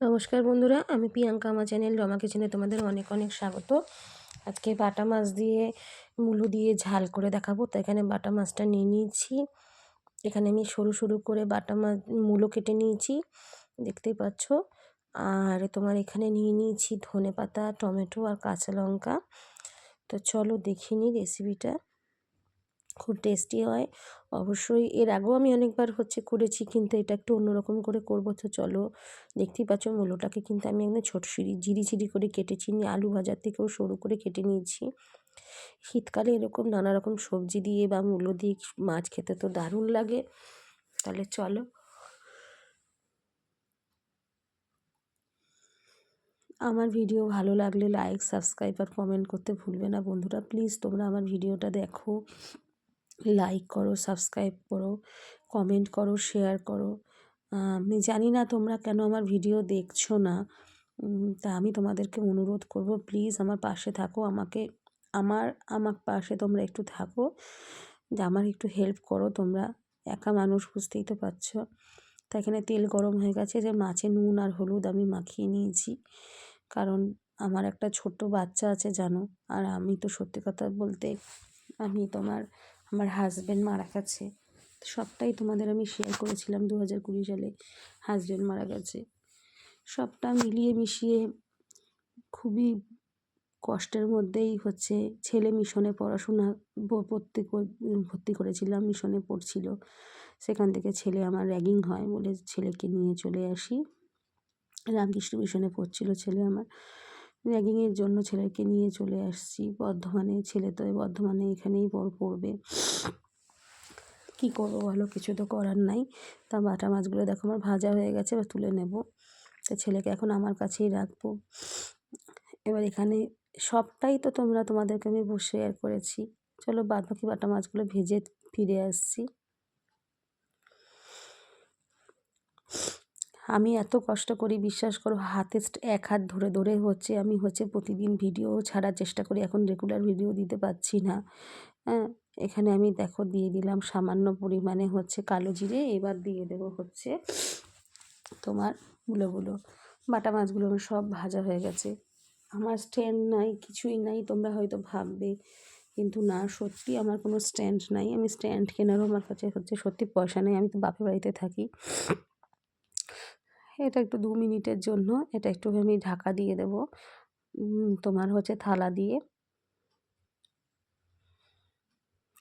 নমস্কার বন্ধুরা, আমি প্রিয়াঙ্কা। আমার চ্যানেল রমা কিচেনে তোমাদের অনেক অনেক স্বাগত। আজকে বাটা মাছ দিয়ে মূলো দিয়ে ঝাল করে দেখাবো। তো এখানে বাটা মাছটা নিয়ে নিয়েছি। এখানে আমি সরু সরু করে বাটা মাছ মূলো কেটে নিয়েছি, দেখতেই পাচ্ছ। আর তোমার এখানে নিয়ে নিয়েছি ধনেপাতা, টমেটো আর কাঁচা লঙ্কা। তো চলো দেখে নিই রেসিপিটা। খুব টেস্টি হয় অবশ্যই। এর আগেও আমি অনেকবার করেছি, কিন্তু এটা একটু অন্যরকম করে করবো। তো চলো, দেখতেই পাচ্ছ মূলোটাকে কিন্তু আমি একদম ছোটো ঝিরি করে কেটেছি। আলু ভাজার থেকেও সরু করে কেটে নিয়েছি। শীতকালে এরকম নানা রকম সবজি দিয়ে বা মূলো দিয়ে মাছ খেতে তো দারুণ লাগে। তাহলে চলো, আমার ভিডিও ভালো লাগলে লাইক, সাবস্ক্রাইব আর কমেন্ট করতে ভুলবে না বন্ধুরা। প্লিজ তোমরা আমার ভিডিওটা দেখো, লাইক করো, সাবস্ক্রাইব করো, কমেন্ট করো, শেয়ার করো। আমি জানি না তোমরা কেন আমার ভিডিও দেখছো না। তা আমি তোমাদেরকে অনুরোধ করব, প্লিজ আমার পাশে থাকো। আমার আমার পাশে তোমরা একটু থাকো, যে আমার একটু হেল্প করো তোমরা। একা মানুষ, বুঝতেই তো পারছো। তা এখানে তেল গরম হয়ে গেছে, যে মাছে নুন আর হলুদ আমি মাখিয়ে নিয়েছি। কারণ আমার একটা ছোট্ট বাচ্চা আছে জানো। আর আমি তো সত্যি কথা বলতে, আমার হাজব্যান্ড মারা গেছে। সবটাই তোমাদের আমি শেয়ার করেছিলাম 2020 সালে হাজব্যান্ড মারা গেছে। সবটা মিলিয়ে মিশিয়ে খুবই কষ্টের মধ্যেই ছেলে মিশনে পড়াশোনা ভর্তি করেছিলাম, মিশনে পড়ছিল। সেখান থেকে ছেলে আমার র্যাগিং হয় বলে ছেলেকে নিয়ে চলে আসি। রামকৃষ্ণ মিশনে পড়ছিল ছেলে আমার। র্যাগিংয়ের জন্য ছেলেকে নিয়ে চলে আসছি বর্ধমানে। ছেলে তো বর্ধমানে এখানেই পড়বে। কী করবো বলো, কিছু তো করার নাই। তা বাটা মাছগুলো দেখো আমার ভাজা হয়ে গেছে, এবার তুলে নেব। তা ছেলেকে এখন আমার কাছেই রাখবো। এবার এখানে সবটাই তো তোমাদেরকে আমি শেয়ার করেছি। চলো বাদবাকি বাটা মাছগুলো ভেজে ফিরে আসছি। আমি এত কষ্ট করি, বিশ্বাস করো, হাতে এক হাত ধরে ধরে আমি প্রতিদিন ভিডিও ছাড়ার চেষ্টা করি। এখন রেগুলার ভিডিও দিতে পারছি না। হ্যাঁ, এখানে আমি দেখো দিয়ে দিলাম সামান্য পরিমাণে কালো জিরে। এবার দিয়ে দেবো তোমার মূলোগুলো। বাটা মাছগুলো আমার সব ভাজা হয়ে গেছে। আমার স্ট্যান্ড নাই, কিছুই নাই। তোমরা হয়তো ভাববে, কিন্তু না, সত্যি আমার কোনো স্ট্যান্ড নাই। আমি স্ট্যান্ড কেনারও আমার কাছে সত্যি পয়সা নেই। আমি তো বাপের বাড়িতে থাকি। এটা একটু 2 মিনিটের জন্য এটা একটু আমি ঢাকা দিয়ে দেব তোমার থালা দিয়ে।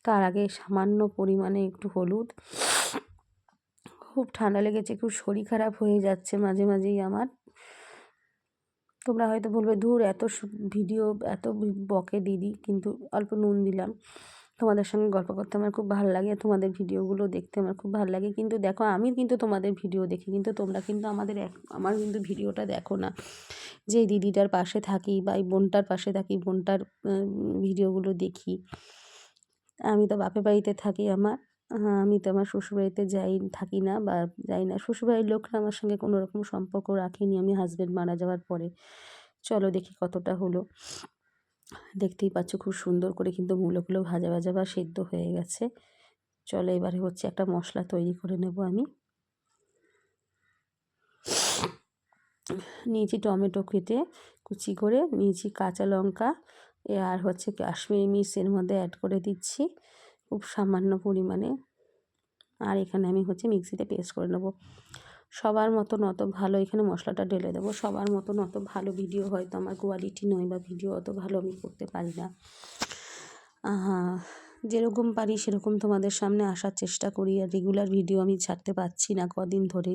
তার আগে সামান্য পরিমাণে একটু হলুদ। খুব ঠান্ডা লেগেছে, খুব শরীর খারাপ হয়ে যাচ্ছে মাঝে মাঝেই আমার। তোমরা হয়তো বলবে, ধুর, এত ভিডিও এত বকে দিদি, কিন্তু অল্প নুন দিলাম। তোমাদের সঙ্গে গল্প করতে আমার খুব ভালো লাগে, তোমাদের ভিডিওগুলো দেখতে আমার খুব ভালো লাগে। কিন্তু দেখো, আমি কিন্তু তোমাদের ভিডিও দেখি, কিন্তু তোমরা কিন্তু আমার কিন্তু ভিডিওটা দেখো না। যে দিদিটার পাশে থাকি বা এই বোনটার পাশে থাকি, বোনটার ভিডিওগুলো দেখি। আমি তো বাপের বাড়িতে থাকি আমি তো আমার শ্বশুরবাড়িতে থাকি না বা যাই না। শ্বশুরবাড়ির লোকরা আমার সঙ্গে কোনো রকম সম্পর্ক রাখেনি আমি হাজব্যান্ড মারা যাওয়ার পরে। চলো দেখি কতটা হলো। দেখতেই পাচ্ছ খুব সুন্দর করে কিন্তু মূলোগুলো ভাজা ভাজা বা সেদ্ধ হয়ে গেছে। চলো এবারে একটা মশলা তৈরি করে নেব আমি। নিয়েছি টমেটো কেটে কুচি করে নিয়েছি, কাঁচা লঙ্কা আর কাশ্মীরি মির্চ এর মধ্যে অ্যাড করে দিচ্ছি খুব সামান্য পরিমাণে। আর এখানে আমি মিক্সিতে পেস্ট করে নেব। সবার মতন অত ভালো এখানে মশলাটা ঢেলে দেবো। সবার মতন অত ভালো ভিডিও হয়তো আমার কোয়ালিটি নয়, বা ভিডিও অত ভালো আমি করতে পারি না। যেরকম পারি সেরকম তোমাদের সামনে আসার চেষ্টা করি। আর রেগুলার ভিডিও আমি ছাড়তে পারছি না কদিন ধরে,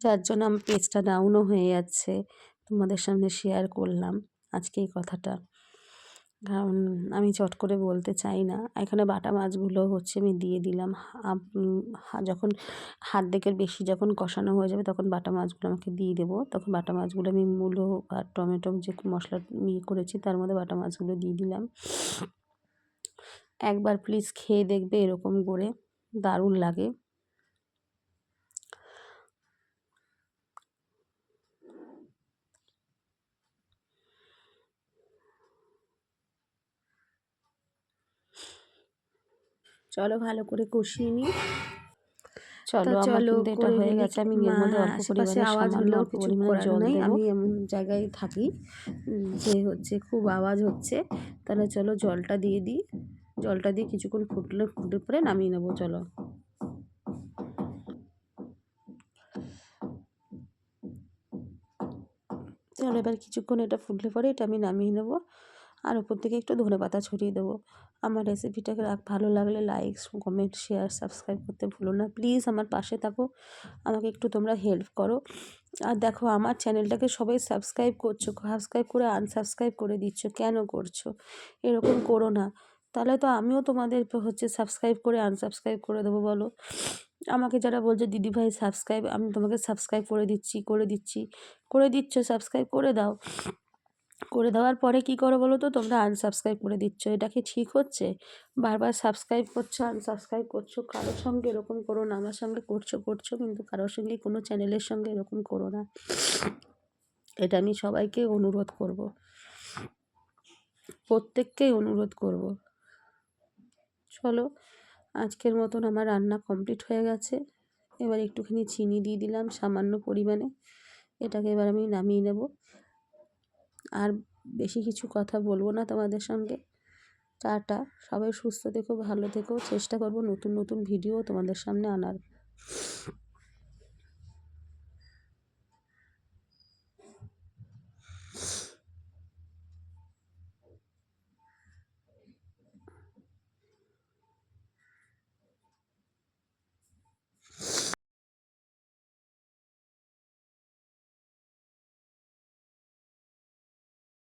যার জন্য আমার পেজটা ডাউনও হয়ে যাচ্ছে। তোমাদের সামনে শেয়ার করলাম আজকে এই কথাটা, কারণ আমি চট করে বলতে চাই না। এখানে বাটা মাছগুলো আমি দিয়ে দিলাম। যখন হাত বেশি যখন কষানো হয়ে যাবে, তখন বাটা মাছগুলো আমাকে দিয়ে দেবো। তখন বাটা মাছগুলো আমি মূলো আর টমেটো যে মশলা করেছি তার মধ্যে বাটা মাছগুলো দিয়ে দিলাম। একবার প্লিজ খেয়ে দেখবে এরকম করে, দারুণ লাগে। চলো ভালো করে কষিয়ে নিই। চলো আমার কিন্তু এটা হয়ে গেছে। আমি এর মধ্যে অল্প আশেপাশে পরিমাণে আওয়াজ সামান্য হলেও অল্প কিছু পরিমাণে করার জল নাই, দেবো। আমি এমন জায়গায় থাকি যে হচ্ছে খুব আওয়াজ হচ্ছে। তাহলে চলো জলটা দিয়ে দিই, জলটা দিয়ে কিছুক্ষণ ফুটে পরে নামিয়ে নেবো। চলো চলো এবার কিছুক্ষণ এটা ফুটলে পরে এটা আমি নামিয়ে নেবো, আর ওপর থেকে একটু ধনেপাতা ছড়িয়ে দেবো। আমার রেসিপিটাকে ভালো লাগলে লাইক, কমেন্ট, শেয়ার, সাবস্ক্রাইব করতে ভুলো না। প্লিজ আমার পাশে থাকো, আমাকে একটু তোমরা হেল্প করো। আর দেখো আমার চ্যানেলটাকে সবাই সাবস্ক্রাইব করছো, সাবস্ক্রাইব করে আনসাবস্ক্রাইব করে দিচ্ছ, কেন করছো? এরকম করো না, তাহলে তো আমিও তোমাদের হচ্ছে সাবস্ক্রাইব করে আনসাবস্ক্রাইব করে দেবো। বলো, আমাকে যারা বলছে দিদিভাই সাবস্ক্রাইব, আমি তোমাকে সাবস্ক্রাইব করে দিচ্ছ, সাবস্ক্রাইব করে দাও। করে দেওয়ার পরে কী করো বলো তো, তোমরা আনসাবস্ক্রাইব করে দিচ্ছ। এটা কি ঠিক হচ্ছে? বারবার সাবস্ক্রাইব করছো, আনসাবস্ক্রাইব করছো। কারোর সঙ্গে এরকম করো না। আমার সঙ্গে করছো কিন্তু কারোর সঙ্গে, কোনো চ্যানেলের সঙ্গে এরকম করো না। এটা আমি সবাইকে অনুরোধ করব, প্রত্যেককেই অনুরোধ করব। চলো আজকের মতন আমার রান্না কমপ্লিট হয়ে গেছে। এবার একটুখানি চিনি দিয়ে দিলাম সামান্য পরিমাণে। এটাকে এবার আমি নামিয়ে নেব। আর বেশি কিছু কথা বলবো না তোমাদের সঙ্গে। টাটা, সবাই সুস্থ থেকো, ভালো থেকো। চেষ্টা করব নতুন নতুন ভিডিও তোমাদের সামনে আনার।